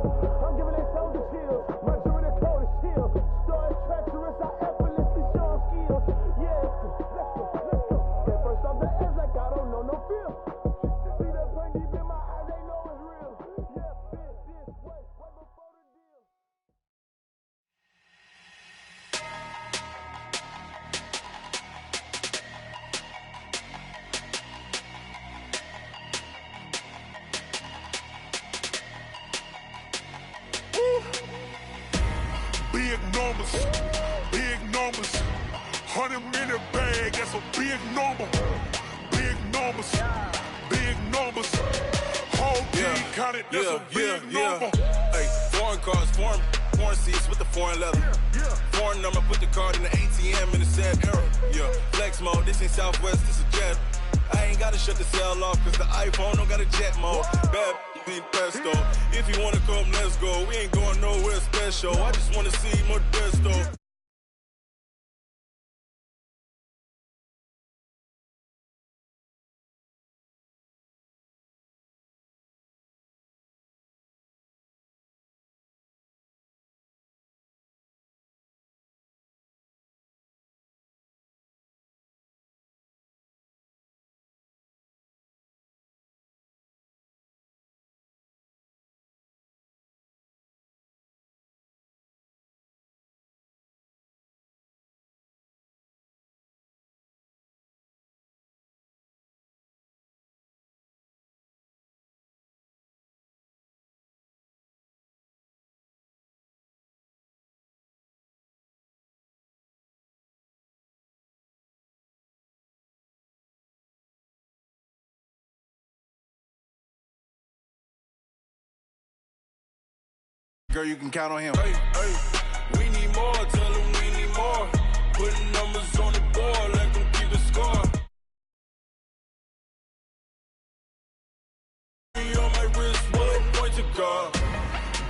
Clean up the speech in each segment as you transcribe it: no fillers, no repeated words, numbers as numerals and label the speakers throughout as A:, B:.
A: I'm giving they soldier chills. My jewelry the coldest chill. Story treacherous, I effortlessly show skills. Yeah, let's go. Get first off the edge like I don't know no fear. See that pain deep in my eyes, they know it's real. Yeah, bitch, this way, right before the deal.
B: Big numbers, big numbers. 100-minute bag, that's a big number. Big numbers, big numbers. Whole team counted, that's a big number.
C: Hey, foreign cars, foreign seats with the foreign leather. Foreign number, put the card in the ATM in the sad era. Yeah, flex mode, this ain't Southwest, this a jet. I ain't gotta shut the cell off, cause the iPhone don't got a jet mode. Bad need pesto. If you wanna come, let's go. We ain't going nowhere special. I just wanna see Modesto.
D: Girl, you can count on him.
C: Hey, we need more, tell them we need more. Putting numbers on the board, let them keep the score. On my wrist, point to God.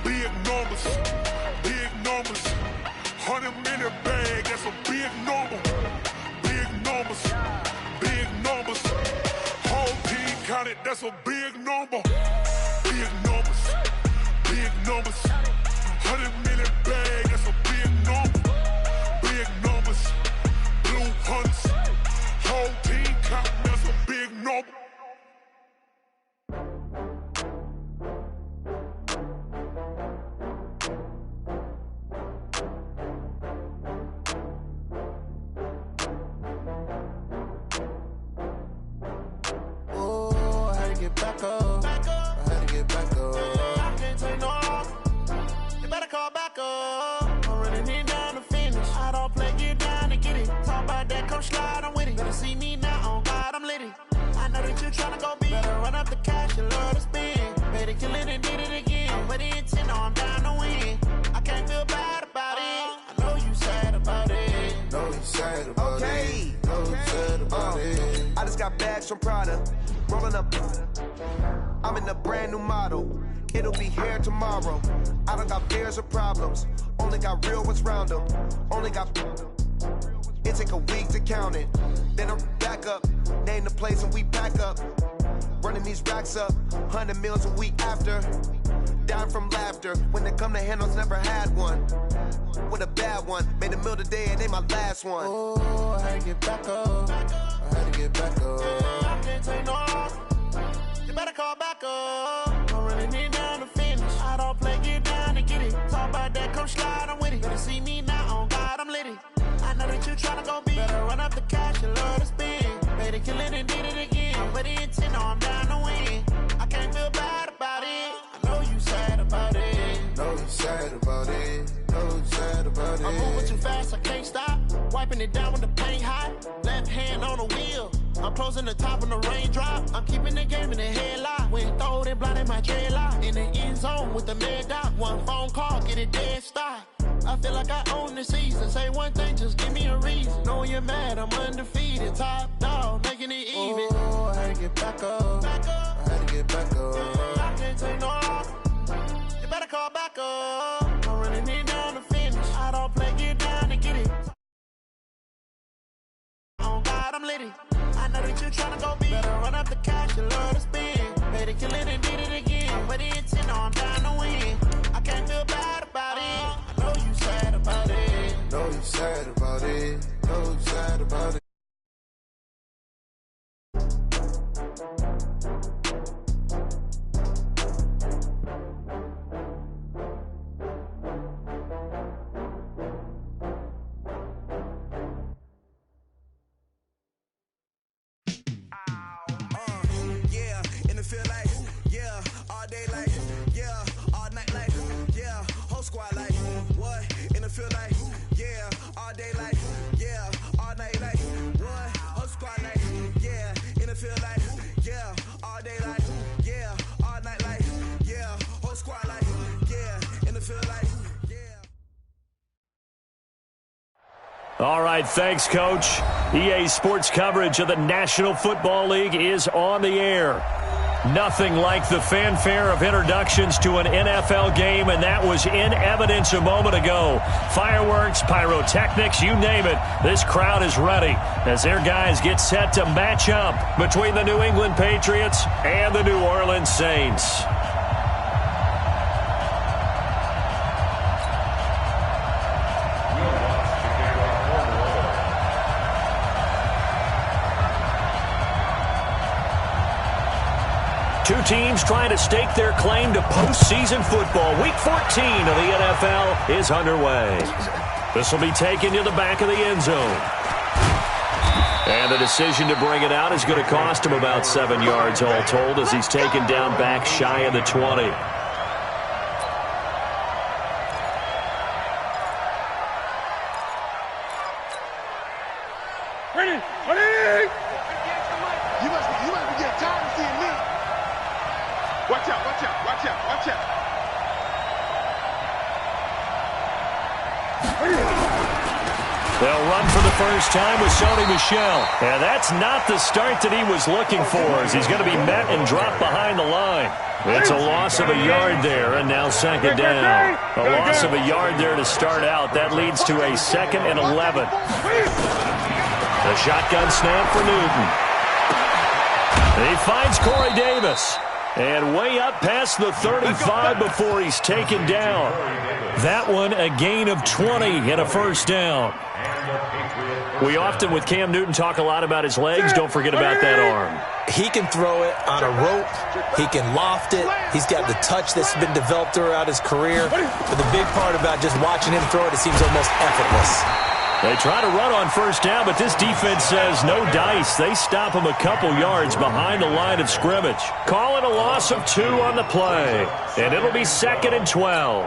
B: Big numbers, big numbers. 100-minute bag, that's a big number. Big numbers, big numbers. Whole team counted, that's a big number. Big numbers, big numbers. 100-minute bag, that's a big number. Big numbers, blue hunts. Whole team counting, that's a big number.
E: Oh, I had to get back up. I had to get back up. I can't take no loss. You better call back up. I'm running it down to finish. I don't play, get down to get it. Talk about that, come slide, I'm with it. Better see me now, on God, I'm litty. I know that you tryna go big. Better run up the cash, you love to spend. Better kill it and did it again. I'm with the intent, no, I'm down to win. I can't feel bad about it. I know you sad about it.
D: Know you sad about it. Know you sad about it.
F: I just got bags from Prada, rolling up. I'm in a brand new model. It'll be here tomorrow. I don't got fears or problems. Only got real ones round them. Only got. It take a week to count it. Then I'm back up. Name the place and we pack up. Running these racks up. 100 meals a week after. Down from laughter. When they come to handles, never had one. With a bad one. Made a meal today and they my last one.
E: Oh, I had to get back up. I had to get back up. I can't take no loss. You better call back up. I'm running it down to finish. I don't play, get down to get it. Talk about that, come slide, I'm with it. Better see me now, on God, I'm litty. I know that you tryna go big. Better run up the cash, you love to spend. Better kill it and did it again. I'm with the intent, no, I'm down to win. I can't feel bad about it. I know you sad about it.
D: Know you sad about it. Know you sad about it.
E: I'm moving too fast, I can't stop. Wiping it down with the paint hot. Left hand on the wheel. I'm closing the top on the raindrop. I'm keeping the game in the headlock. When throwed and blinded my dreadlock. In the end zone with the mad dot. One phone call, get it dead stop. I feel like I own the season. Say one thing, just give me a reason. Knowing you're mad, I'm undefeated. Top dog, making it even. Oh, I had to get back up. I had to get back up. I can't take no loss. You better call back up. I'm running it down to finish. I don't play, get down to get it. On God, I'm litty. I know that you tryna go big. Better run up the cash, you love to spend. Better kill it and did it again. But the intent, no, I'm down to win.
D: about it.
G: All right, thanks, Coach. EA Sports coverage of the National Football League is on the air. Nothing like the fanfare of introductions to an NFL game, and that was in evidence a moment ago. Fireworks, pyrotechnics, you name it. This crowd is ready as their guys get set to match up between the New England Patriots and the New Orleans Saints. Two teams trying to stake their claim to postseason football. Week 14 of the NFL is underway. This will be taken to the back of the end zone. And the decision to bring it out is going to cost him about 7 yards all told as he's taken down back shy of the 20.
A: Ready! You must be getting tired of seeing me. Watch out, watch out, watch out, watch out.
G: They'll run for the first time with Sony Michel. And that's not the start that he was looking for as he's going to be met and dropped behind the line. It's a loss of a yard there, and now second down. A loss of a yard there to start out. That leads to a 2nd and 11. The shotgun snap for Newton. He finds Corey Davis. And way up past the 35 before he's taken down. That one a gain of 20 and a first down. We often, with Cam Newton, talk a lot about his legs. Don't forget about that arm.
H: He can throw it on a rope. He can loft it. He's got the touch that's been developed throughout his career. But the big part about just watching him throw it seems almost effortless.
G: They try to run on first down, but this defense says no dice. They stop him a couple yards behind the line of scrimmage. Call it a loss of 2 on the play. And it'll be 2nd and 12.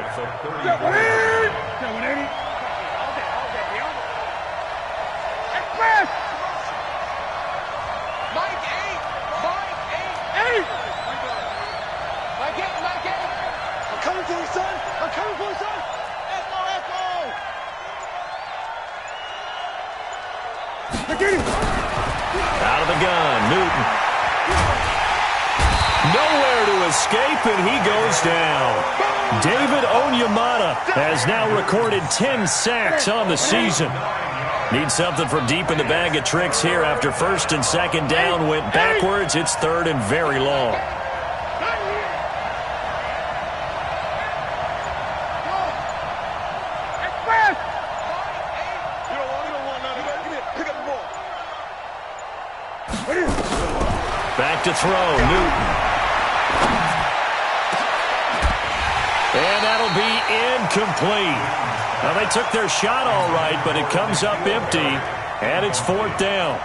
A: I'm coming for you, son. I'm coming for you, son.
G: Out of the gun, Newton. Nowhere to escape, and he goes down. David Onyemata has now recorded 10 sacks on the season. Need something from deep in the bag of tricks here after 1st and 2nd down went backwards. It's 3rd and very long. Back to throw, Newton. And that'll be incomplete. Now, they took their shot all right, but it comes up empty, and it's 4th down.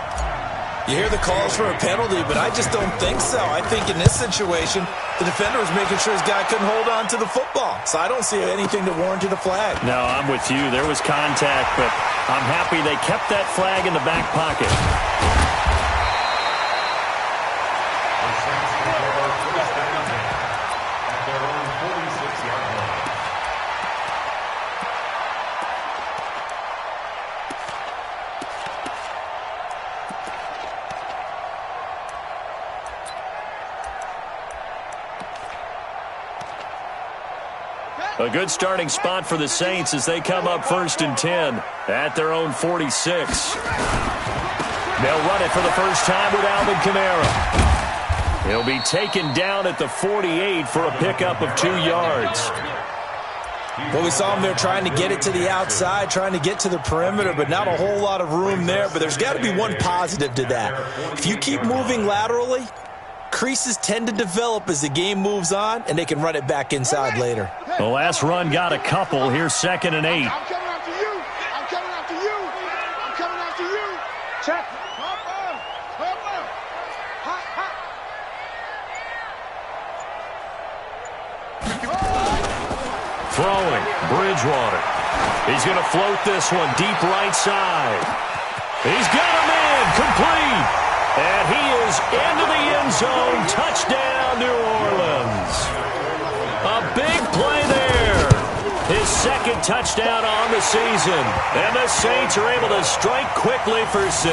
H: You hear the calls for a penalty, but I just don't think so. I think in this situation, the defender was making sure his guy couldn't hold on to the football. So I don't see anything that warranted a flag.
G: No, I'm with you. There was contact, but I'm happy they kept that flag in the back pocket. A good starting spot for the Saints as they come up 1st and 10 at their own 46. They'll run it for the first time with Alvin Kamara. He'll be taken down at the 48 for a pickup of 2 yards.
H: Well, we saw him there trying to get it to the outside, trying to get to the perimeter, but not a whole lot of room there. But there's got to be one positive to that. If you keep moving laterally, creases tend to develop as the game moves on, and they can run it back inside later.
G: The last run got a couple. Here's 2nd and 8.
A: I'm coming after you. I'm coming after you. I'm coming after you. Check.
G: Throwing, Bridgewater. He's going to float this one deep right side. He's got him in, complete. And he is into the end zone. Touchdown, New Orleans. A big play there. His 2nd touchdown on the season. And the Saints are able to strike quickly for 6.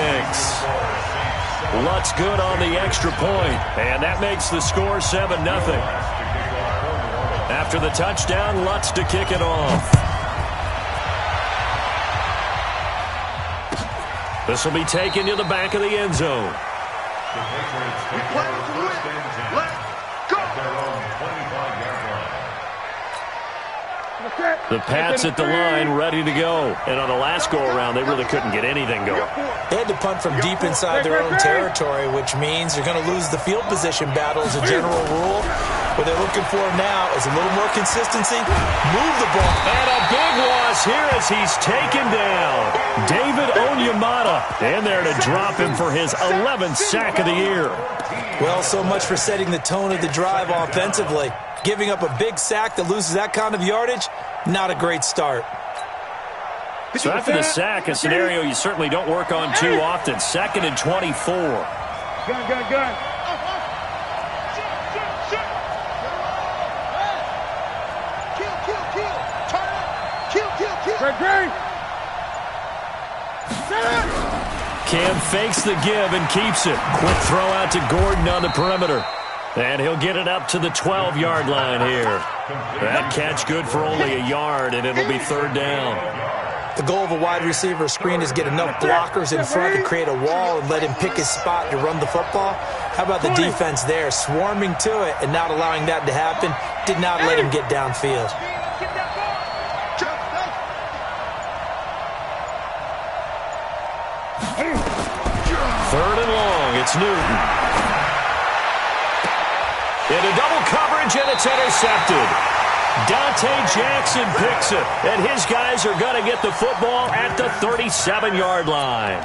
G: Lutz good on the extra point. And that makes the score 7-0. After the touchdown, Lutz to kick it off. This will be taken to the back of the end zone. The Pats at the line, ready to go. And on the last go-around, they really couldn't get anything going.
H: They had to punt from deep inside their own territory, which means they're going to lose the field position battle as a general rule. What they're looking for now is a little more consistency. Move the ball.
G: And a big loss here as he's taken down. David Onyemata in there to drop him for his 11th sack of the year.
H: Well, so much for setting the tone of the drive offensively. Giving up a big sack that loses that kind of yardage, not a great start.
G: So after the sack, a scenario you certainly don't work on too often. 2nd and 24.
A: Gun.
G: Cam fakes the give and keeps it. Quick throw out to Gordon on the perimeter. And he'll get it up to the 12-yard line here. That catch good for only a yard, and it'll be 3rd down.
H: The goal of a wide receiver screen is get enough blockers in front to create a wall and let him pick his spot to run the football. How about the defense there, swarming to it and not allowing that to happen? Did not let him get downfield.
G: 3rd and long, it's Newton. Into double coverage, and it's intercepted. Dante Jackson picks it, and his guys are going to get the football at the 37-yard line.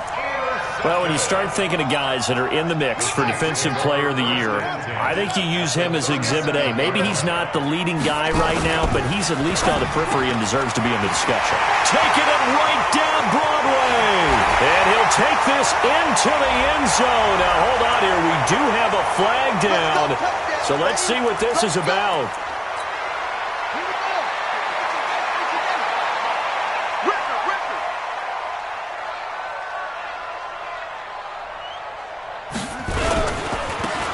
G: Well, when you start thinking of guys that are in the mix for Defensive Player of the Year, I think you use him as Exhibit A. Maybe he's not the leading guy right now, but he's at least on the periphery and deserves to be in the discussion. Taking it right down Broadway. And he'll take this into the end zone. Now, hold on here. We do have a flag down. So let's see what this is about.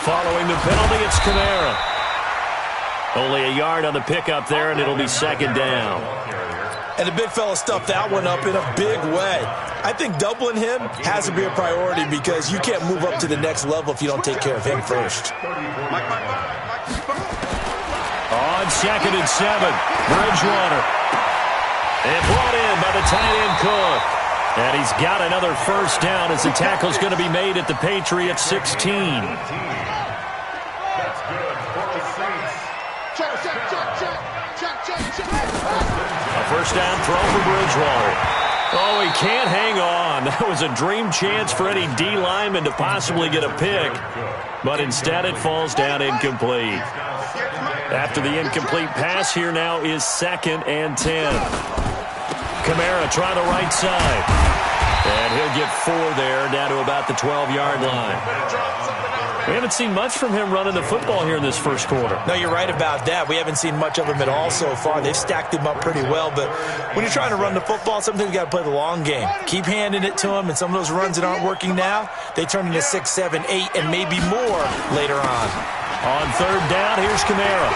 G: Following the penalty, it's Kamara. Only a yard on the pickup there, and it'll be 2nd down.
H: And the big fella stuffed that one up in a big way. I think doubling him has to be a priority because you can't move up to the next level if you don't take care of him first.
G: On 2nd and 7, Bridgewater. And brought in by the tight end Cook. And he's got another 1st down as the tackle's going to be made at the Patriots 16. A 1st down throw for Bridgewater. Oh, he can't hang on. That was a dream chance for any D lineman to possibly get a pick. But instead it falls down incomplete. After the incomplete pass, here now is 2nd and 10. Kamara trying the right side. And he'll get 4 there, down to about the 12-yard line. We haven't seen much from him running the football here in this first quarter.
H: No, you're right about that. We haven't seen much of him at all so far. They've stacked him up pretty well. But when you're trying to run the football, sometimes you got to play the long game. Keep handing it to him, and some of those runs that aren't working now, they turn into 6, 7, 8, and maybe more later on.
G: On 3rd down, here's Kamara.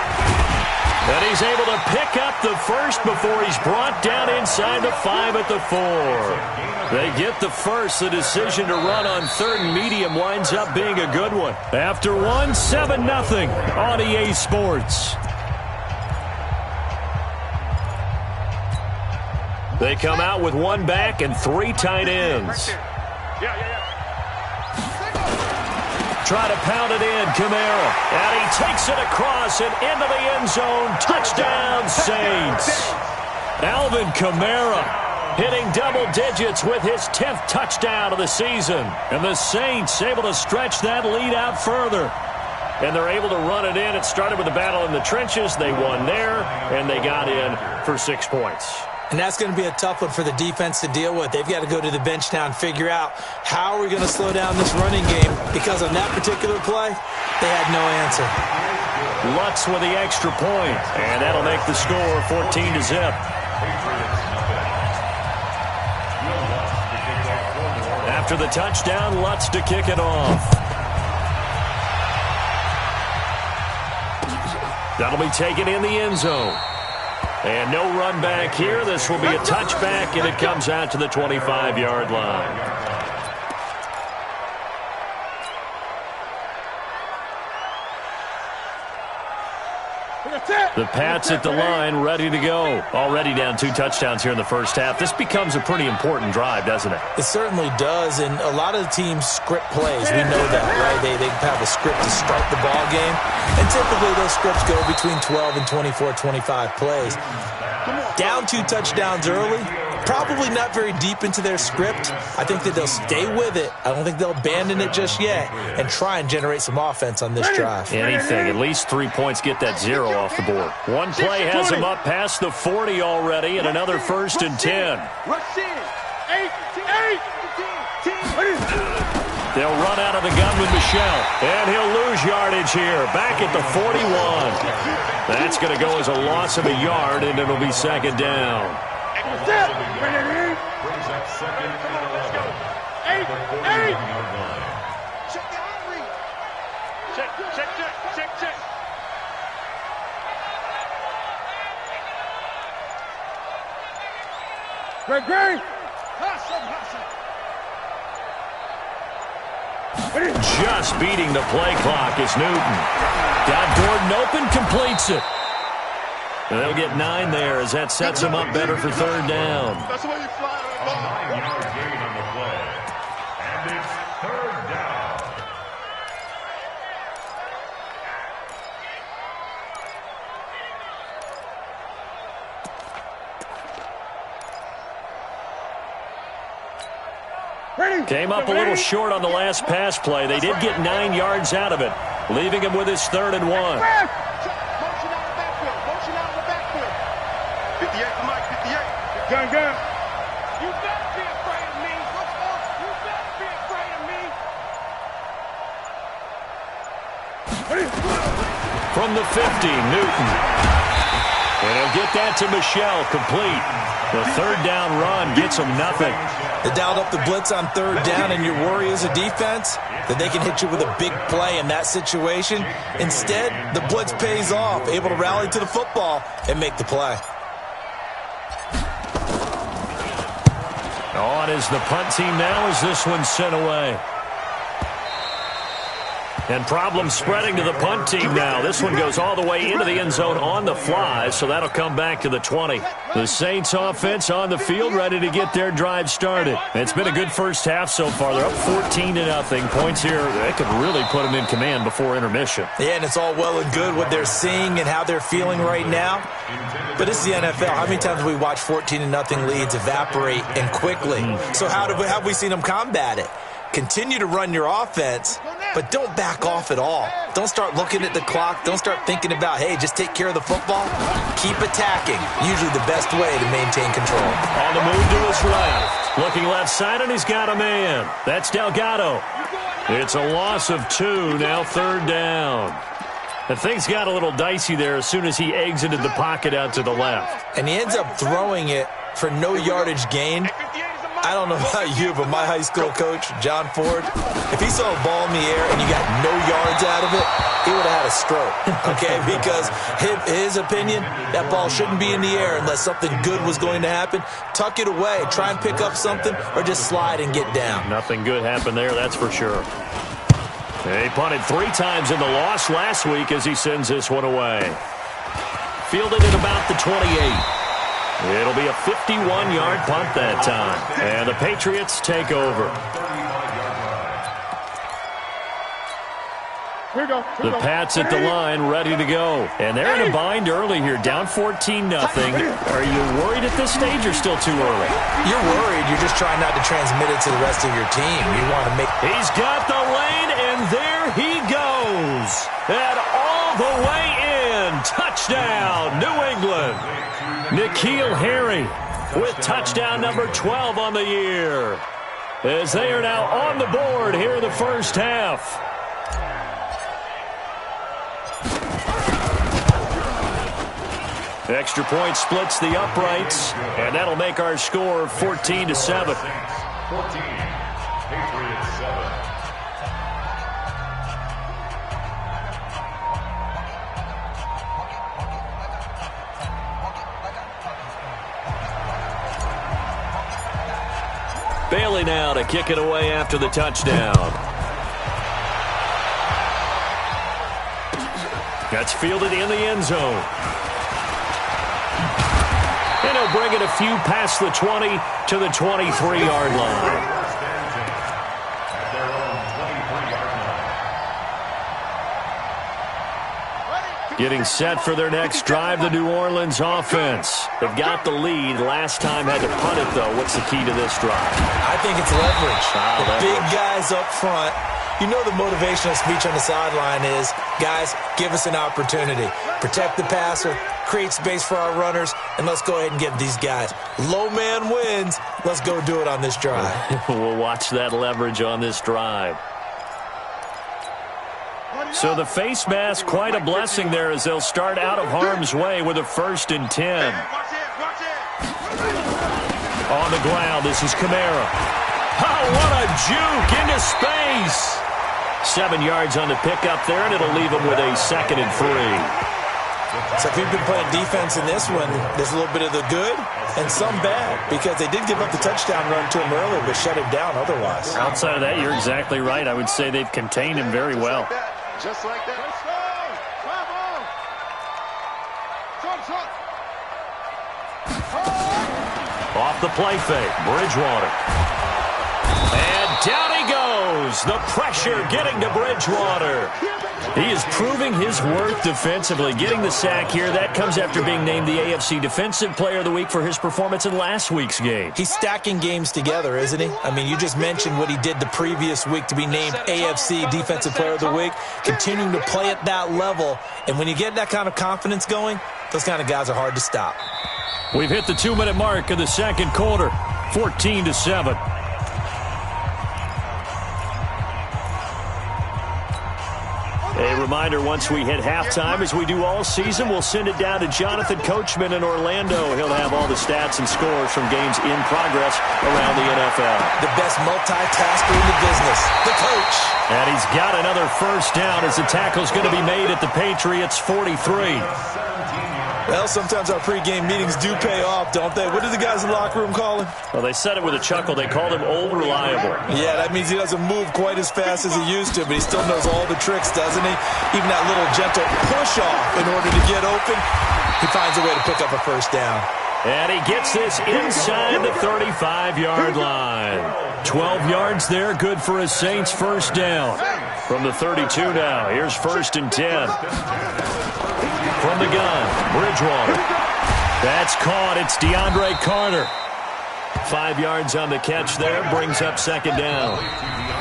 G: And he's able to pick up the 1st before he's brought down inside the 5 at the 4. They get the 1st. The decision to run on 3rd and medium winds up being a good one. After 1, 7-0 on EA Sports. They come out with one back and 3 tight ends. Try to pound it in, Kamara. And he takes it across and into the end zone. Touchdown, Saints. Alvin Kamara hitting double digits with his 10th touchdown of the season. And the Saints able to stretch that lead out further. And they're able to run it in. It started with a battle in the trenches. They won there, and they got in for 6 points.
H: And that's going to be a tough one for the defense to deal with. They've got to go to the bench now and figure out how are we going to slow down this running game, because on that particular play, they had no answer.
G: Lutz with the extra point, and that'll make the score 14-0. After the touchdown, Lutz to kick it off. That'll be taken in the end zone. And no run back here. This will be a touchback, and it comes out to the 25-yard line. The Pats at the line, ready to go. Already down 2 touchdowns here in the first half. This becomes a pretty important drive, doesn't it?
H: It certainly does, and a lot of the teams script plays. We know that, right? They have a script to start the ball game, and typically those scripts go between 12 and 24, 25 plays. Down 2 touchdowns early, probably not very deep into their script. I think that they'll stay with it. I don't think they'll abandon it just yet and try and generate some offense on this drive.
G: Anything, at least 3 points, get that 0 off the board. One play has them up past the 40 already, and another 1st and 10. They'll run out of the gun with Michel, and he'll lose yardage here, back at the 41. That's going to go as a loss of a yard, and it'll be 2nd down.
A: Check. Great.
G: Just beating the play clock is Newton. Got Gordon open, completes it. And they'll get 9 there as that sets them up better for 3rd down.
B: That's the way you fly the ball. 9-yard gain on the play. And it's 3rd down.
G: Came up a little short on the last pass play. They did get 9 yards out of it, leaving him with his 3rd and 1.
A: Motion out of the backfield. 58 to Mike, 58. Gun. You better be afraid of me. You better be afraid of me.
G: From the 50, Newton. And he'll get that to Michel, complete. The 3rd down run gets him nothing.
H: They dialed up the blitz on 3rd down, and your worry as a defense that they can hit you with a big play in that situation. Instead, the blitz pays off, able to rally to the football and make the play.
G: On is the punt team now as this one's sent away. And problems spreading to the punt team now. This one goes all the way into the end zone on the fly, so that'll come back to the 20. The Saints offense on the field ready to get their drive started. It's been a good first half so far. They're up 14-0. Points here, they could really put them in command before intermission.
H: Yeah, and it's all well and good what they're seeing and how they're feeling right now. But it's the NFL. How many times have we watched 14-0 leads evaporate and quickly? So how have we seen them combat it? Continue to run your offense, but don't back off at all. Don't start looking at the clock. Don't start thinking about, hey, just take care of the football. Keep attacking. Usually the best way to maintain control.
G: On the move to his left. Looking left side, and he's got a man. That's Delgado. It's a loss of 2, now 3rd down. And things got a little dicey there as soon as he exited the pocket out to the left.
H: And he ends up throwing it for no yardage gain. I don't know about you, but my high school coach, John Ford, if he saw a ball in the air and you got no yards out of it, he would have had a stroke, okay? Because his opinion, that ball shouldn't be in the air unless something good was going to happen. Tuck it away, try and pick up something, or just slide and get down.
G: Nothing good happened there, that's for sure. He punted 3 times in the loss last week as he sends this one away. Fielded at about the 28. It'll be a 51-yard punt that time. And the Patriots take over. The Pats at the line, ready to go. And they're in a bind early here, down 14-0. Are you worried at this stage or still too early?
H: You're worried. You're just trying not to transmit it to the rest of your team. You want to make...
G: He's got the lane, and there he goes. And all the way in. Touchdown, New England. N'Keal Harry with touchdown number 12 on the year. As they are now on the board here in the first half. Extra point splits the uprights, and that'll make our score 14-7. 14, Patriots 7. Bailey now to kick it away after the touchdown. That's fielded in the end zone. And he'll bring it a few past the 20 to the 23-yard line. Getting set for their next drive, the New Orleans offense. They've got the lead. Last time had to punt it, though. What's the key to this drive?
H: I think it's leverage. The big guys up front. You know the motivational speech on the sideline is, guys, give us an opportunity. Protect the passer, create space for our runners, and let's go ahead and get these guys. Low man wins. Let's go do it on this drive.
G: We'll watch that leverage on this drive. So the face mask, quite a blessing there as they'll start out of harm's way with a 1st and 10. On the ground, this is Kamara. Oh, what a juke into space. 7 yards on the pickup there, and it'll leave him with a 2nd and 3.
H: So if you've been playing defense in this one, there's a little bit of the good and some bad, because they did give up the touchdown run to him earlier, but shut him down otherwise.
G: Outside of that, you're exactly right. I would say they've contained him very well.
A: Just like that.
G: Off the play fake, Bridgewater. And down he goes. The pressure getting to Bridgewater. He is proving his worth defensively, getting the sack here. That comes after being named the AFC Defensive Player of the Week for his performance in last week's game.
H: He's stacking games together, isn't he? I mean, you just mentioned what he did the previous week to be named AFC Defensive Player of the Week, continuing to play at that level. And when you get that kind of confidence going, those kind of guys are hard to stop.
G: We've hit the 2-minute mark of the second quarter, 14-7. A reminder, once we hit halftime, as we do all season, we'll send it down to Jonathan Coachman in Orlando. He'll have all the stats and scores from games in progress around the NFL.
H: The best multitasker in the business, the coach.
G: And he's got another first down as the tackle's going to be made at the Patriots' 43.
H: Well, sometimes our pregame meetings do pay off, don't they? What do the guys in the locker room call him?
G: Well, they said it with a chuckle. They called him Old Reliable.
H: Yeah, that means he doesn't move quite as fast as he used to, but he still knows all the tricks, doesn't he? Even that little gentle push-off in order to get open, he finds a way to pick up a first down.
G: And he gets this inside the 35-yard line. 12 yards there, good for a Saints first down. From the 32 now, here's 1st and 10. From the gun, Bridgewater. That's caught. It's DeAndre Carter. 5 yards on the catch there, brings up 2nd down.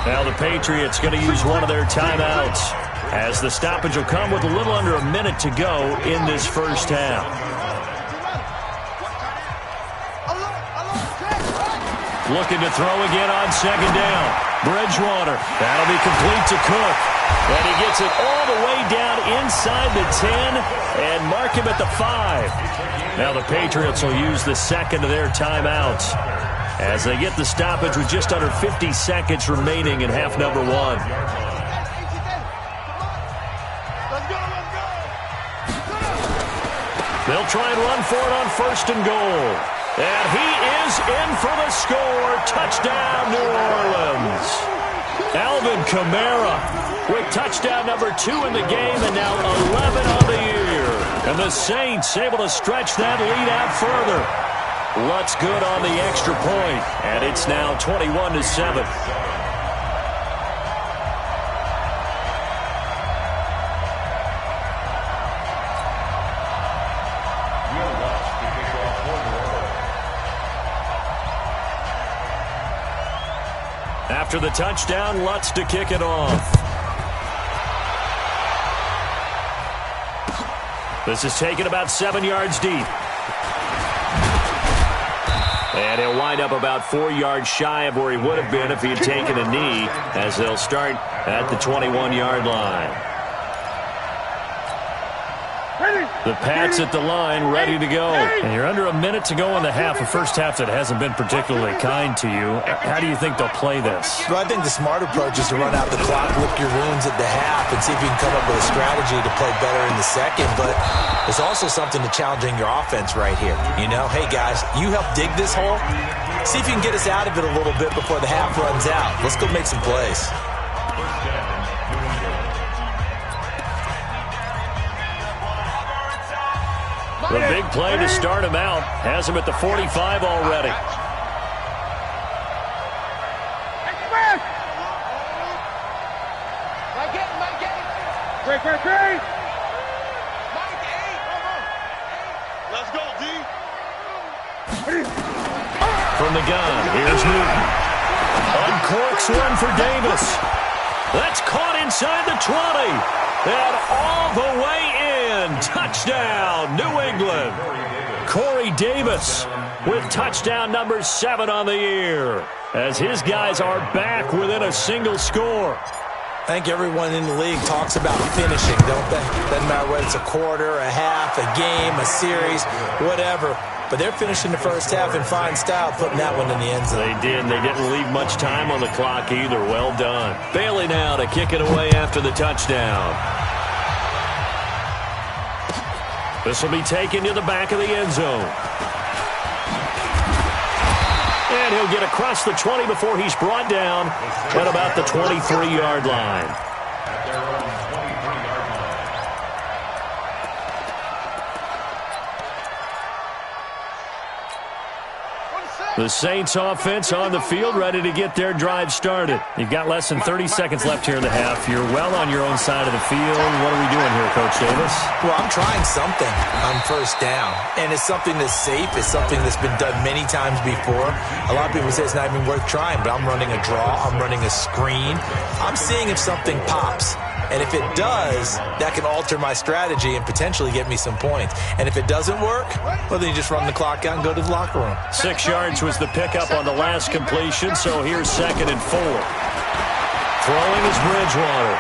G: Now the Patriots going to use one of their timeouts, as the stoppage will come with a little under a minute to go in this first half. Looking to throw again on 2nd down. Bridgewater. That'll be complete to Cook. And he gets it all the way down inside the 10 and mark him at the 5. Now the Patriots will use the second of their timeouts as they get the stoppage with just under 50 seconds remaining in half number 1. They'll try and run for it on 1st and goal. And he is in for the score. Touchdown, New Orleans. Alvin Kamara with touchdown number 2 in the game, and now 11 on the year. And the Saints able to stretch that lead out further. Lutz good on the extra point, and it's now 21-7. After the touchdown, Lutz to kick it off. This is taken about 7 yards deep. And he'll wind up about 4 yards shy of where he would have been if he had taken a knee, as they'll start at the 21-yard line. The Pats at the line, ready to go.
I: And you're under a minute to go in the half, a first half that hasn't been particularly kind to you. How do you think they'll play this?
H: Well, I think the smart approach is to run out the clock, lick your wounds at the half, and see if you can come up with a strategy to play better in the second. But there's also something to challenging your offense right here. You know, hey, guys, you help dig this hole. See if you can get us out of it a little bit before the half runs out. Let's go make some plays.
G: The big play to start him out has him at the 45 already.
B: Let's go, D.
G: From the gun, here's Newton. Uncorks one for Davis. That's caught inside the 20. And all the way in. Touchdown, New England. Corey Davis with touchdown number 7 on the year, as his guys are back within a single score.
H: I think everyone in the league talks about finishing, don't they? Doesn't matter whether it's a quarter, a half, a game, a series, whatever. But they're finishing the first half in fine style, putting that one in the end zone.
G: They did. They didn't leave much time on the clock either. Well done. Bailey now to kick it away after the touchdown. This will be taken to the back of the end zone. And he'll get across the 20 before he's brought down at about the 23-yard line. The Saints offense on the field, ready to get their drive started. You've got less than 30 seconds left here in the half. You're well on your own side of the field. What are we doing here, Coach Davis?
H: Well, I'm trying something on first down, and it's something that's safe. It's something that's been done many times before. A lot of people say it's not even worth trying, but I'm running a draw. I'm running a screen. I'm seeing if something pops. And if it does, that can alter my strategy and potentially get me some points. And if it doesn't work, well, then you just run the clock out and go to the locker room.
G: 6 yards was the pickup on the last completion, so here's 2nd and 4. Throwing is Bridgewater.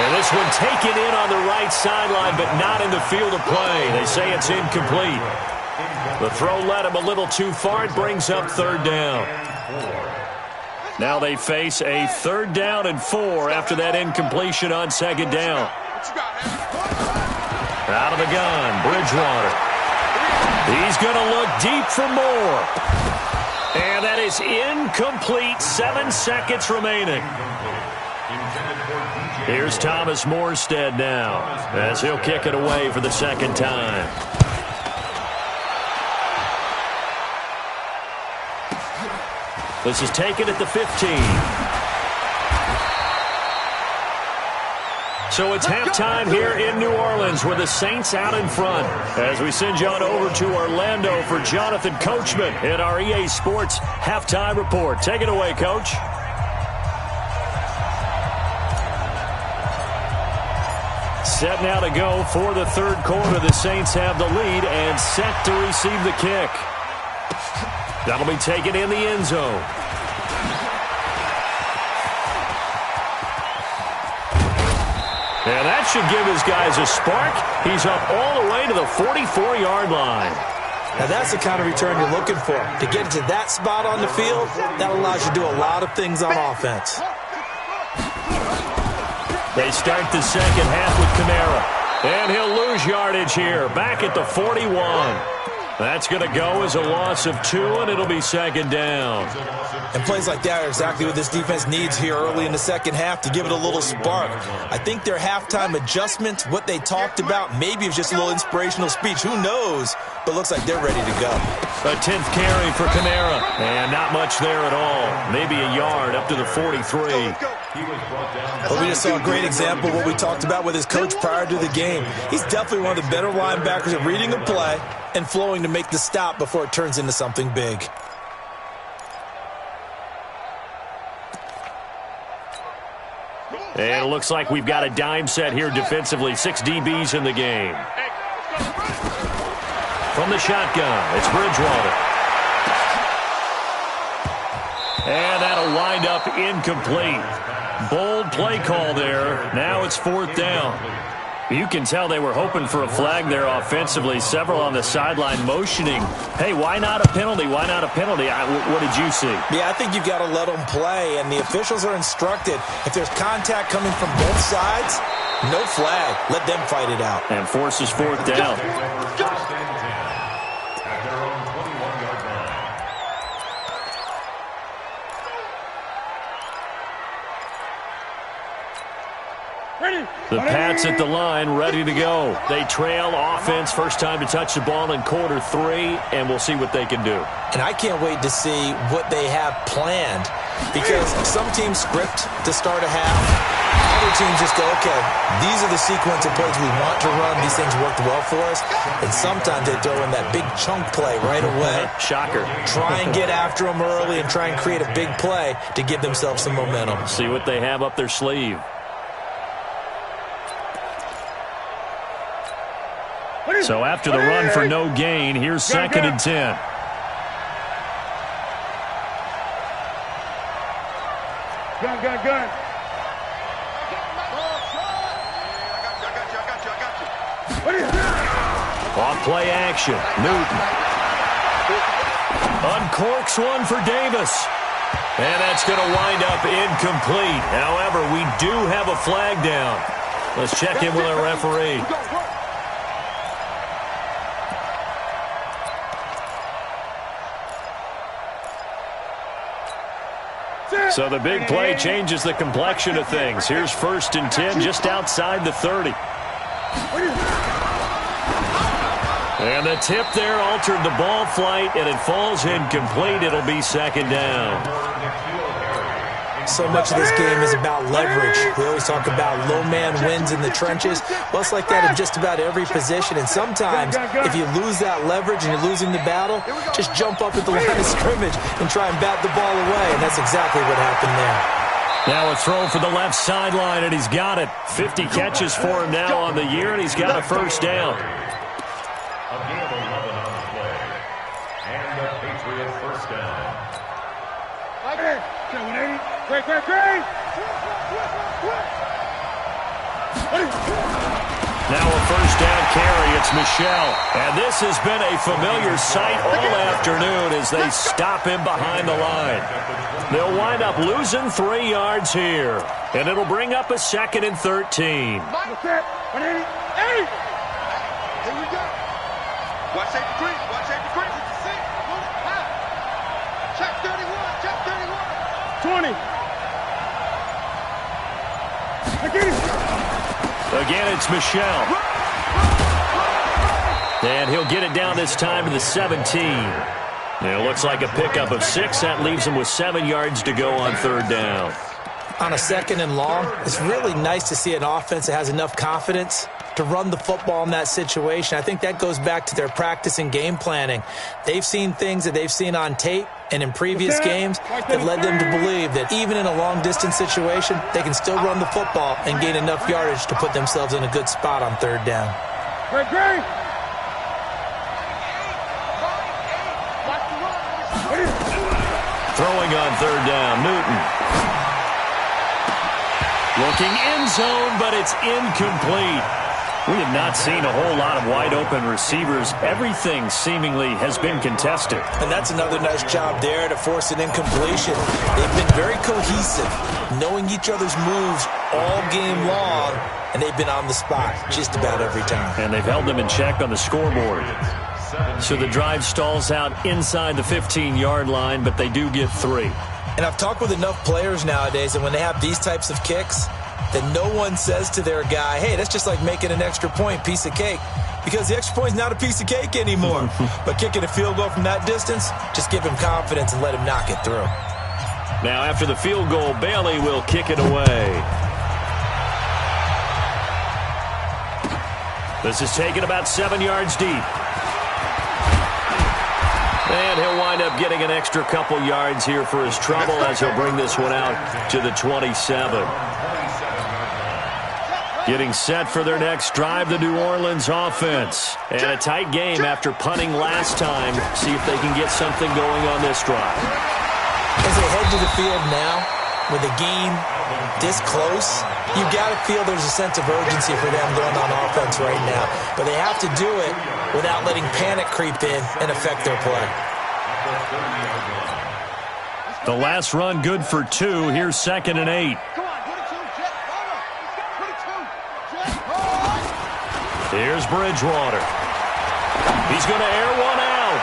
G: And this one taken in on the right sideline, but not in the field of play. They say it's incomplete. The throw led him a little too far. It brings up 3rd down. Now they face a 3rd down and 4 after that incompletion on 2nd down. Out of the gun, Bridgewater. He's going to look deep for more. And that is incomplete. 7 seconds remaining. Here's Thomas Morstead now, as he'll kick it away for the 2nd time. This is taken at the 15. So it's halftime here in New Orleans with the Saints out in front. As we send you on over to Orlando for Jonathan Coachman in our EA Sports Halftime Report. Take it away, Coach. Set now to go for the 3rd quarter. The Saints have the lead and set to receive the kick. That'll be taken in the end zone. And that should give his guys a spark. He's up all the way to the 44-yard line.
H: Now that's the kind of return you're looking for. To get to that spot on the field, that allows you to do a lot of things on offense.
G: They start the 2nd half with Kamara. And he'll lose yardage here, back at the 41. That's going to go as a loss of 2, and it'll be second down.
H: And plays like that are exactly what this defense needs here early in the second half to give it a little spark. I think their halftime adjustment, what they talked about, maybe it was just a little inspirational speech. Who knows? But it looks like they're ready to go.
G: A 10th carry for Kamara. And not much there at all. Maybe a yard up to the 43.
H: But we just saw a great example of what we talked about with his coach prior to the game. He's definitely one of the better linebackers at reading a play and flowing to make the stop before it turns into something big.
G: And it looks like we've got a dime set here defensively. 6 DBs in the game. From the shotgun, it's Bridgewater. And that'll wind up incomplete. Bold play call there. Now it's 4th down. You can tell they were hoping for a flag there offensively. Several on the sideline motioning. Hey, why not a penalty? Why not a penalty? What did you see?
H: Yeah, I think you've got to let them play, and the officials are instructed. If there's contact coming from both sides, no flag. Let them fight it out.
G: And forces 4th down. The Pats at the line, ready to go. They trail offense, first time to touch the ball in quarter 3, and we'll see what they can do.
H: And I can't wait to see what they have planned, because some teams script to start a half. Other teams just go, okay, these are the sequence of plays we want to run. These things worked well for us. And sometimes they throw in that big chunk play right away.
G: Shocker.
H: Try and get after them early and try and create a big play to give themselves some momentum.
G: See what they have up their sleeve. So after the run for no gain, here's 2nd and 10.
A: Gun.
G: Off play action. Newton. Uncorks one for Davis. And that's going to wind up incomplete. However, we do have a flag down. Let's check in with our referee. So the big play changes the complexion of things. Here's 1st and 10 just outside the 30. And the tip there altered the ball flight, and it falls incomplete. It'll be 2nd down.
H: So much of this game is about leverage. We always talk about low man wins in the trenches. Well, it's like that in just about every position. And sometimes, if you lose that leverage and you're losing the battle, just jump up at the line of scrimmage and try and bat the ball away. And that's exactly what happened there.
G: Now a throw for the left sideline, and he's got it. 50 catches for him now on the year, and he's got a 1st down.
A: Great.
G: Now a 1st down carry. It's Michel. And this has been a familiar sight all afternoon as they stop him behind the line. They'll wind up losing 3 yards here. And it'll bring up a 2nd and 13.
A: What's that? 180. Here we go. Watch safety green. Check 31. 20.
G: Again, it's Michel. And he'll get it down this time to the 17. And it looks like a pickup of 6. That leaves him with 7 yards to go on 3rd down.
H: On a 2nd and long, it's really nice to see an offense that has enough confidence to run the football in that situation. I think that goes back to their practice and game planning. They've seen things that they've seen on tape and in previous games that led them to believe that even in a long-distance situation, they can still run the football and gain enough yardage to put themselves in a good spot on 3rd down.
G: Throwing on 3rd down, Newton. Looking end zone, but it's incomplete. We have not seen a whole lot of wide-open receivers. Everything seemingly has been contested.
H: And that's another nice job there to force an incompletion. They've been very cohesive, knowing each other's moves all game long, and they've been on the spot just about every time.
G: And they've held them in check on the scoreboard. So the drive stalls out inside the 15-yard line, but they do get 3.
H: And I've talked with enough players nowadays, and when they have these types of kicks, that no one says to their guy, hey, that's just like making an extra point, piece of cake. Because the extra point is not a piece of cake anymore. But kicking a field goal from that distance, just give him confidence and let him knock it through.
G: Now after the field goal, Bailey will kick it away. This is taken about 7 yards deep. And he'll wind up getting an extra couple yards here for his trouble as he'll bring this one out to the 27. Getting set for their next drive, the New Orleans offense. And a tight game after punting last time. See if they can get something going on this drive.
H: As they head to the field now, with the game this close, you've got to feel there's a sense of urgency for them going on offense right now. But they have to do it without letting panic creep in and affect their play.
G: The last run good for 2. Here's 2nd and 8. Here's Bridgewater. He's going to air one out.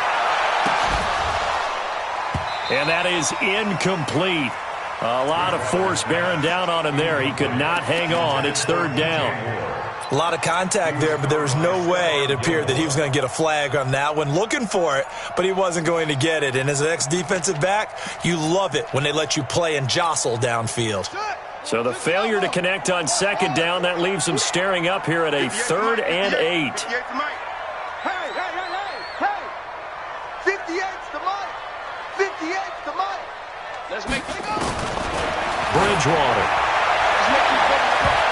G: And that is incomplete. A lot of force bearing down on him there. He could not hang on. It's 3rd down.
H: A lot of contact there, but there was no way it appeared that he was going to get a flag on that one. Looking for it, but he wasn't going to get it. And as an ex-defensive back, you love it when they let you play and jostle downfield.
G: So the failure to connect on 2nd down, that leaves him staring up here at a 3rd and 8.
A: Hey! 58's the mic! 58's the mic! Let's make it go!
G: Bridgewater.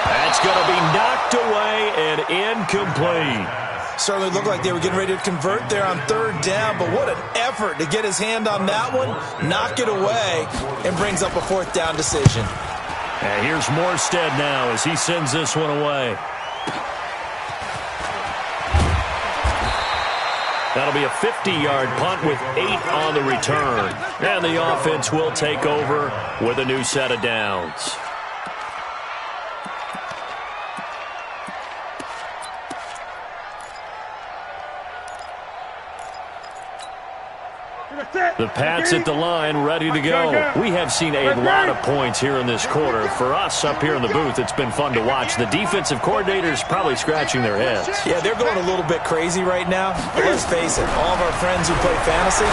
G: That's going to be knocked away and incomplete.
H: Certainly looked like they were getting ready to convert there on 3rd down, but what an effort to get his hand on that one, knock it away, and brings up a 4th down decision.
G: And here's Morstead now as he sends this one away. That'll be a 50-yard punt with 8 on the return. And the offense will take over with a new set of downs. The Pats at the line, ready to go. We have seen a lot of points here in this quarter. For us up here in the booth, it's been fun to watch. The defensive coordinators probably scratching their heads.
H: Yeah, they're going a little bit crazy right now. But let's face it, all of our friends who play fantasy,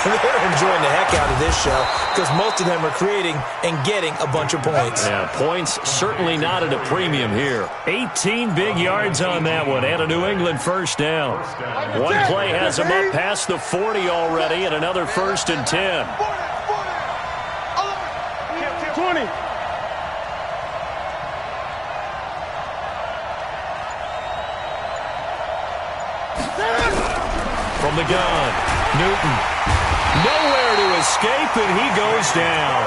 H: they're enjoying the heck out of this show because most of them are creating and getting a bunch of points.
G: Yeah, points certainly not at a premium here. 18 big yards on that one and a New England 1st down. One play has them up past the 40 already and another 1st and 10.
A: 20.
G: From the gun, Newton. Nowhere to escape, and he goes down.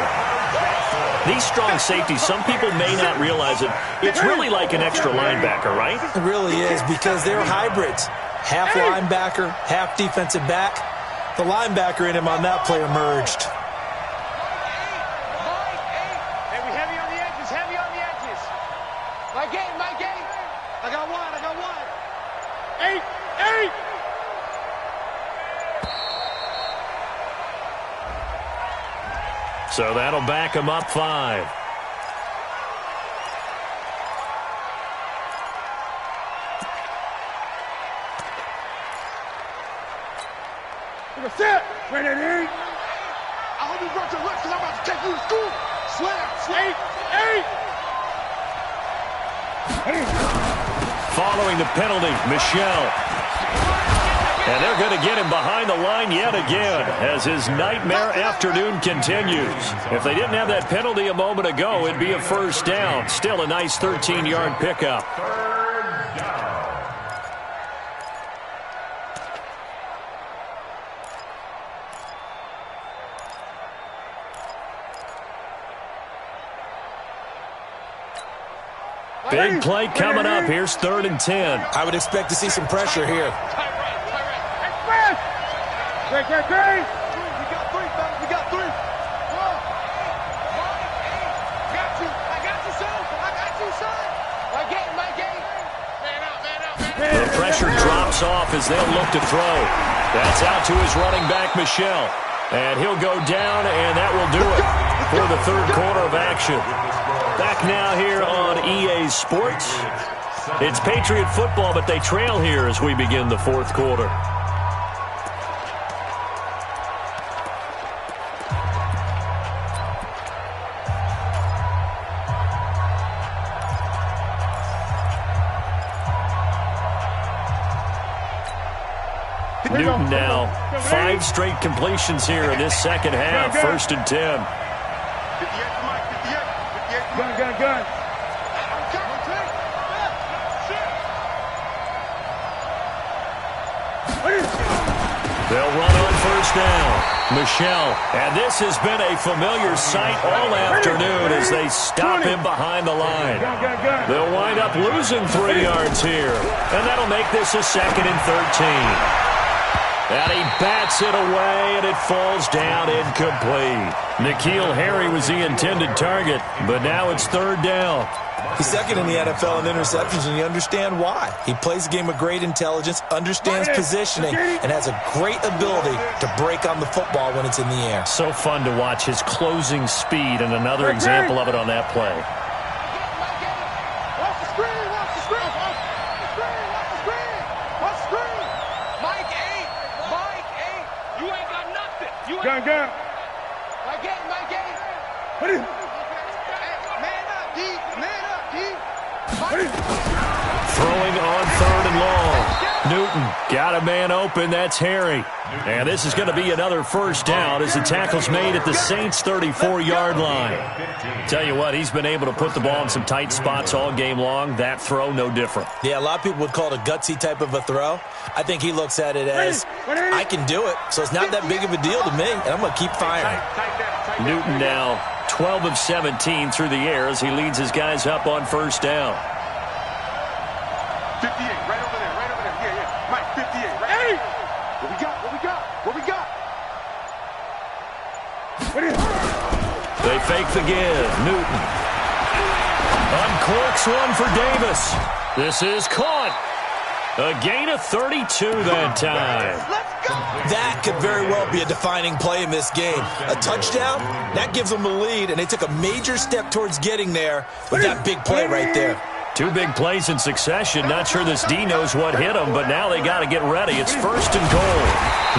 G: These strong safeties, some people may not realize it. It's really like an extra linebacker, right?
H: It really is because they're hybrids. Half linebacker, half defensive back. The linebacker in him on that play emerged.
A: Hey, we heavy on the edges, heavy on the edges. My game. I got one. 8.
G: So that'll back him up 5.
A: Set. Ready to eat. I hope you brought your lunch because I'm about to take you to school. Slam. 8.
G: Following the penalty, Michel. And they're going to get him behind the line yet again as his nightmare afternoon continues. If they didn't have that penalty a moment ago, it'd be a 1st down. Still a nice 13-yard pickup. Big play coming up. Here's 3rd and 10.
H: I would expect to see some pressure here.
A: Great. We got 3, fellas. We got 3. I got you, son. My game. Man out.
G: pressure drops off as they'll look to throw. That's out to his running back, Michel. And he'll go down, and that will do it for the third quarter of action. Back now here on EA Sports. It's Patriot football, but they trail here as we begin the fourth quarter. Newton now, 5 straight completions here in this second half. First and 10.
A: Gun.
G: They'll run on first down. Michel, and this has been a familiar sight all afternoon as they stop him behind the line. They'll wind up losing 3 yards here, and that'll make this a 2nd and 13. And he bats it away, and it falls down incomplete. N'Keal Harry was the intended target, but now it's 3rd down.
H: He's second in the NFL in interceptions, and you understand why. He plays a game of great intelligence, understands positioning, and has a great ability to break on the football when it's in the air.
G: So fun to watch his closing speed, and another example of it on that play.
A: Gun. What is it?
G: Throwing on 3rd and long. Newton got a man open. That's Harry. And this is going to be another first down as the tackle's made at the Saints' 34-yard line. Tell you what, he's been able to put the ball in some tight spots all game long. That throw, no different.
H: Yeah, a lot of people would call it a gutsy type of a throw. I think he looks at it as, I can do it, so it's not that big of a deal to me, and I'm going to keep firing.
G: Newton now 12 of 17 through the air as he leads his guys up on first down.
A: 58, right over there. Yeah. Mike, 58, right? Hey! What we got?
G: They fake the give. Newton uncorks one for Davis. This is caught. A gain of 32 that time.
H: That could very well be a defining play in this game. A touchdown, that gives them the lead, and they took a major step towards getting there with that big play right there.
G: 2 big plays in succession. Not sure this D knows what hit him, but now they got to get ready. It's 1st and goal.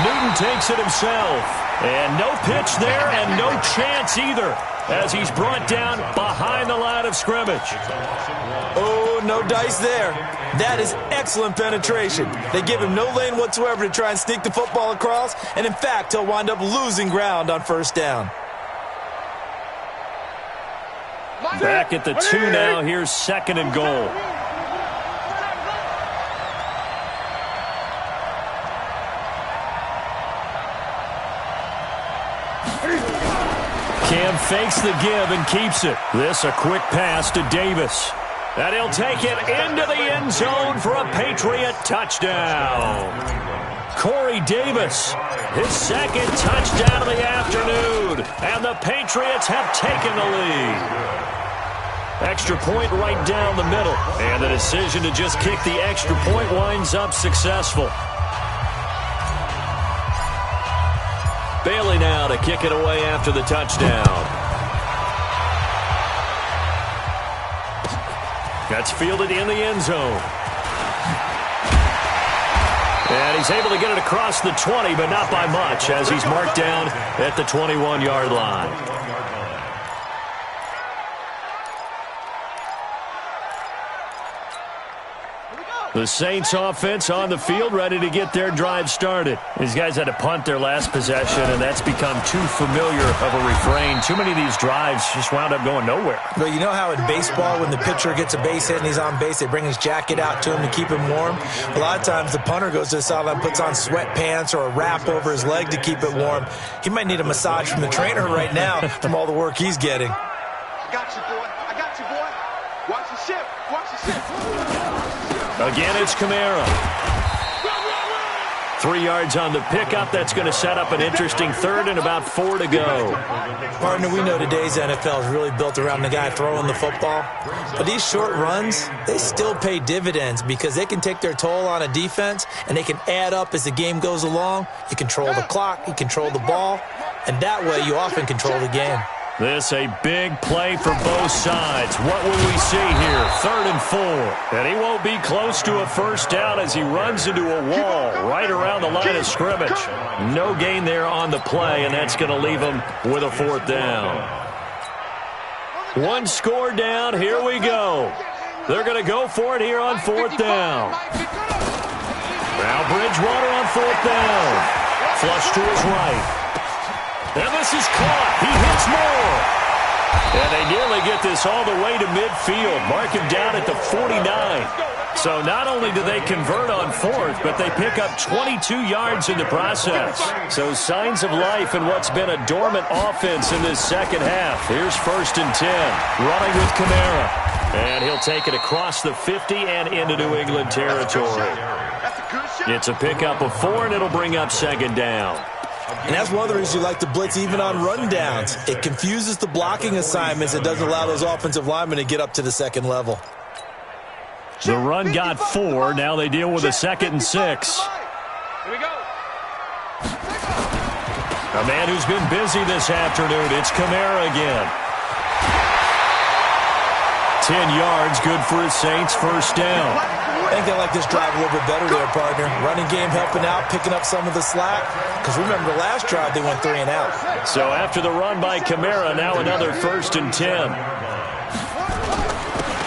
G: Newton takes it himself. And no pitch there and no chance either as he's brought down behind the line of scrimmage.
H: Oh, no dice there. That is excellent penetration. They give him no lane whatsoever to try and sneak the football across, and in fact, he'll wind up losing ground on first down.
G: Back at the 2 now. Here's 2nd and goal. Cam fakes the give and keeps it. This a quick pass to Davis. And he'll take it into the end zone for a Patriot touchdown. Corey Davis, his 2nd touchdown of the afternoon. And the Patriots have taken the lead. Extra point right down the middle. And the decision to just kick the extra point winds up successful. Bailey now to kick it away after the touchdown. That's fielded in the end zone. And he's able to get it across the 20, but not by much as he's marked down at the 21-yard line. The Saints offense on the field, ready to get their drive started. These guys had to punt their last possession, and that's become too familiar of a refrain. Too many of these drives just wound up going nowhere.
H: Well, you know how in baseball, when the pitcher gets a base hit and he's on base, they bring his jacket out to him to keep him warm? A lot of times the punter goes to the sideline, puts on sweatpants or a wrap over his leg to keep it warm. He might need a massage from the trainer right now from all the work he's getting.
A: I got you, boy. Watch the ship.
G: Again, it's Kamara. 3 yards on the pickup. That's going to set up an interesting third and about 4 to go.
H: Partner, we know today's NFL is really built around the guy throwing the football. But these short runs, they still pay dividends because they can take their toll on a defense and they can add up as the game goes along. You control the clock, you control the ball, and that way you often control the game.
G: This a big play for both sides. What will we see here? 3rd and 4. And he won't be close to a first down as he runs into a wall right around the line of scrimmage. No gain there on the play, and that's going to leave him with a 4th down. 1 score down. Here we go. They're going to go for it here on 4th down. Now Bridgewater on 4th down. Flush to his right. And this is caught. He hits more. And they nearly get this all the way to midfield. Mark him down at the 49. So not only do they convert on 4th, but they pick up 22 yards in the process. So signs of life in what's been a dormant offense in this second half. Here's 1st and 10. Running with Kamara. And he'll take it across the 50 and into New England territory. It's a pickup of 4, and it'll bring up 2nd down.
H: And that's one of the reasons you like to blitz even on rundowns. It confuses the blocking assignments. It doesn't allow those offensive linemen to get up to the 2nd level.
G: The run got 4. Now they deal with a 2nd and 6.
A: Here we go.
G: A man who's been busy this afternoon. It's Kamara again. 10 yards, good for his Saints. 1st down.
H: I think they like this drive a little bit better there, partner. Running game helping out, picking up some of the slack. Because remember, the last drive they went 3 and out.
G: So after the run by Kamara, now another 1st and 10.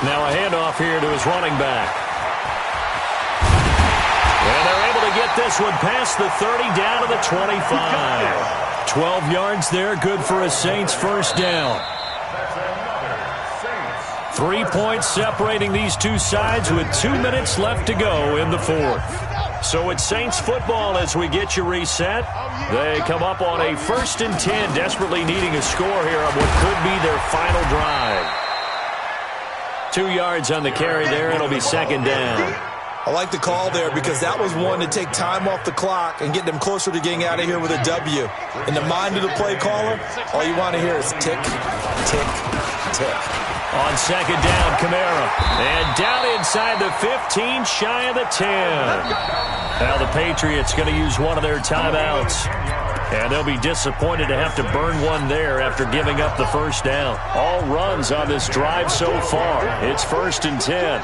G: Now a handoff here to his running back. And they're able to get this one past the 30 down to the 25. 12 yards there, good for a Saints 1st down. 3 points separating these two sides with 2 minutes left to go in the 4th. So it's Saints football as we get you reset. They come up on a 1st and 10, desperately needing a score here on what could be their final drive. 2 yards on the carry there. It'll be 2nd down.
H: I like the call there because that was one to take time off the clock and get them closer to getting out of here with a W. In the mind of the play caller, all you want to hear is tick, tick, tick.
G: On 2nd down, Kamara. And down inside the 15, shy of the 10. Now the Patriots going to use one of their timeouts. And they'll be disappointed to have to burn one there after giving up the 1st down. All runs on this drive so far. It's 1st and 10.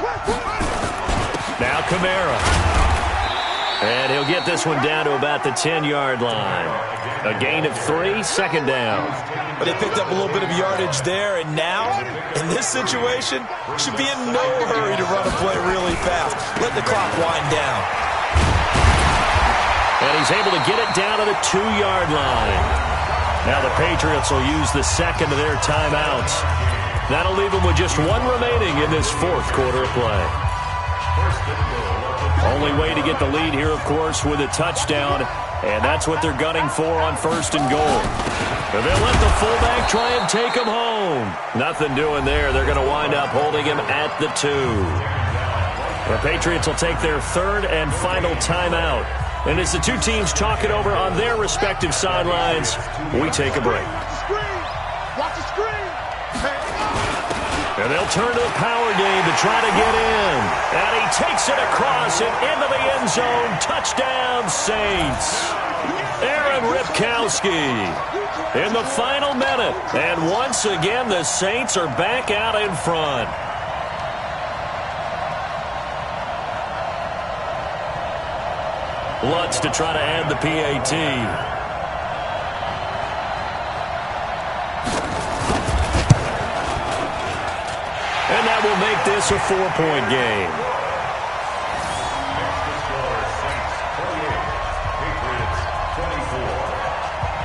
G: Now Kamara. And he'll get this one down to about the 10-yard line. A gain of 3, 2nd down.
H: But they picked up a little bit of yardage there, and now, in this situation, should be in no hurry to run a play really fast. Let the clock wind down.
G: And he's able to get it down to the 2-yard line. Now the Patriots will use the 2nd of their timeouts. That'll leave them with just 1 remaining in this 4th quarter of play. Only way to get the lead here, of course, with a touchdown, and that's what they're gunning for on 1st and goal. And they'll let the fullback try and take him home. Nothing doing there. They're going to wind up holding him at the 2. The Patriots will take their 3rd and final timeout. And as the two teams talk it over on their respective sidelines, we take a break.
A: Watch the screen.
G: And they'll turn to the power game to try to get in. And he takes it across and into the end zone. Touchdown, Saints. Aaron Ripkowski in the final minute. And once again, the Saints are back out in front. Lutz to try to add the PAT. And that will make this a 4-point game.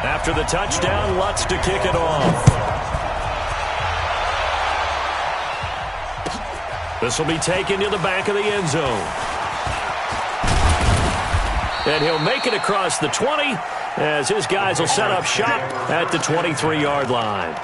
G: After the touchdown, Lutz to kick it off. This will be taken to the back of the end zone. And he'll make it across the 20 as his guys will set up shop at the 23-yard line.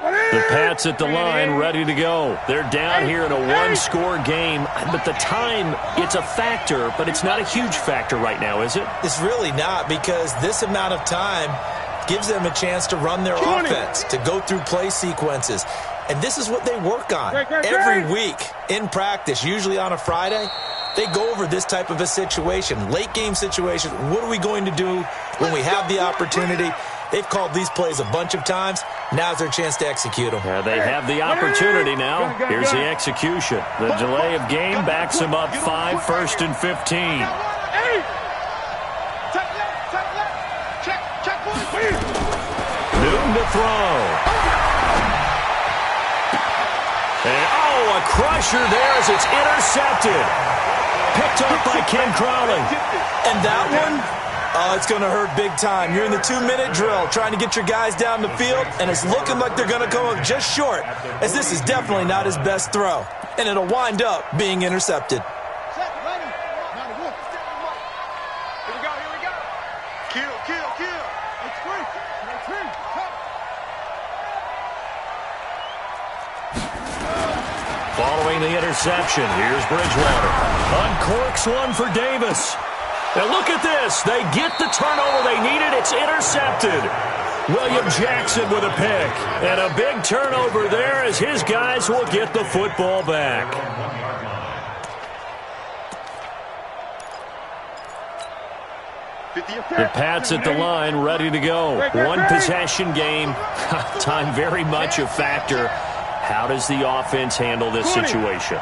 G: The Pats at the line, ready to go. They're down here in a one-score game, but the time, it's a factor, but it's not a huge factor right now, is it?
H: It's really not, because this amount of time gives them a chance to run their offense, to go through play sequences. And this is what they work on every week in practice, usually on a Friday. They go over this type of a situation, late-game situation. What are we going to do when we have the opportunity? They've called these plays a bunch of times. Now's their chance to execute them.
G: Yeah, they have the opportunity now. Here's the execution. The delay of game backs them up 5, 1st and 15. Newton to throw. And, a crusher there as it's intercepted. Picked up by Ken Crawley.
H: And that one, it's going to hurt big time. You're in the 2-minute drill trying to get your guys down the field, and it's looking like they're going to come up just short, as this is definitely not his best throw. And it'll wind up being intercepted.
A: Here we go. Kill. It's free.
G: Following the interception, here's Bridgewater. Uncorks one for Davis. And look at this. They get the turnover they needed. It's intercepted. William Jackson with a pick. And a big turnover there as his guys will get the football back. The Pats at the line, ready to go. One possession game. Time very much a factor. How does the offense handle this situation?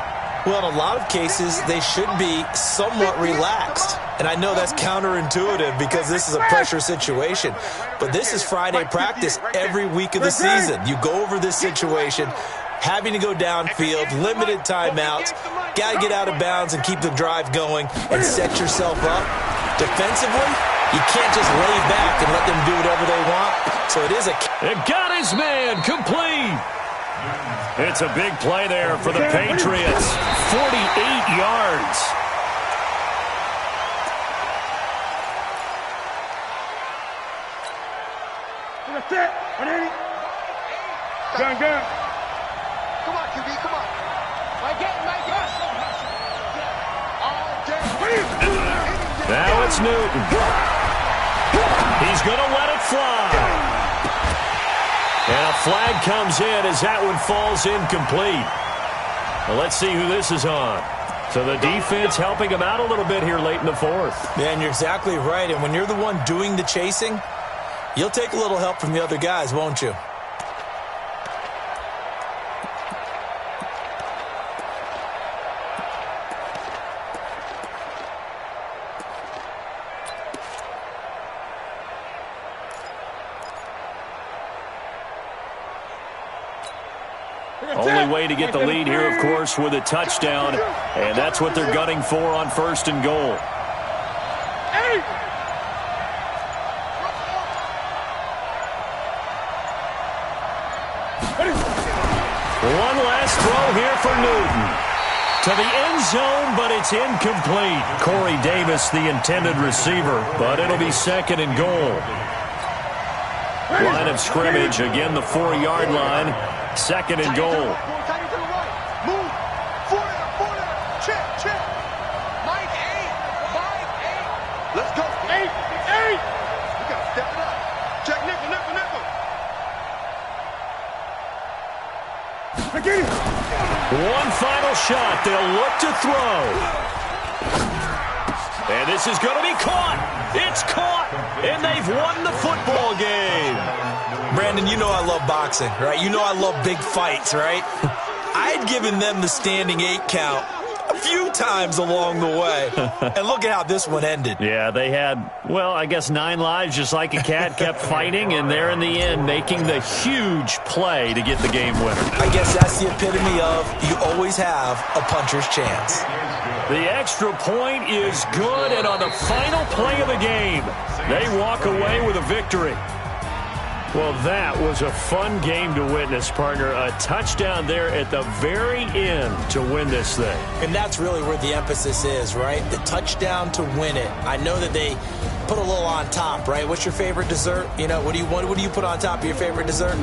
H: Well, in a lot of cases, they should be somewhat relaxed. And I know that's counterintuitive because this is a pressure situation. But this is Friday practice every week of the season. You go over this situation, having to go downfield, limited timeouts, got to get out of bounds and keep the drive going and set yourself up. Defensively, you can't just lay back and let them do whatever they want. So it is a...
G: It got his man complete. It's a big play there for the Patriots. 48 yards.
A: Gun. Come on, QB, come on.
G: Now it's Newton. He's going to let it fly. And a flag comes in as that one falls incomplete. Well, let's see who this is on. So the defense helping him out a little bit here late in the fourth.
H: Man, you're exactly right. And when you're the one doing the chasing, you'll take a little help from the other guys, won't you?
G: Only way to get the lead here, of course, with a touchdown. And that's what they're gunning for on 1st and goal. One last throw here for Newton. To the end zone, but it's incomplete. Corey Davis, the intended receiver, but it'll be 2nd and goal. Line of scrimmage, again the 4-yard line. 2nd and goal.
A: Move. 4 down. Check. Mike 8. Let's go. 8. We got to step it up. Check nickel.
G: One final shot. They'll look to throw. And this is going to be caught. It's caught. And they've won the football game.
H: Brandon, you know I love boxing, right? You know I love big fights, right? I had given them the standing 8 count a few times along the way. And look at how this one ended.
G: Yeah, they had, well, I guess 9 lives, just like a cat, kept fighting, and they're in the end making the huge play to get the game winner.
H: I guess that's the epitome of you always have a puncher's chance.
G: The extra point is good, and on the final play of the game, they walk away with a victory. Well, that was a fun game to witness, partner. A touchdown there at the very end to win this thing.
H: And that's really where the emphasis is, right? The touchdown to win it. I know that they put a little on top, right? What's your favorite dessert? You know, what do you put on top of your favorite dessert?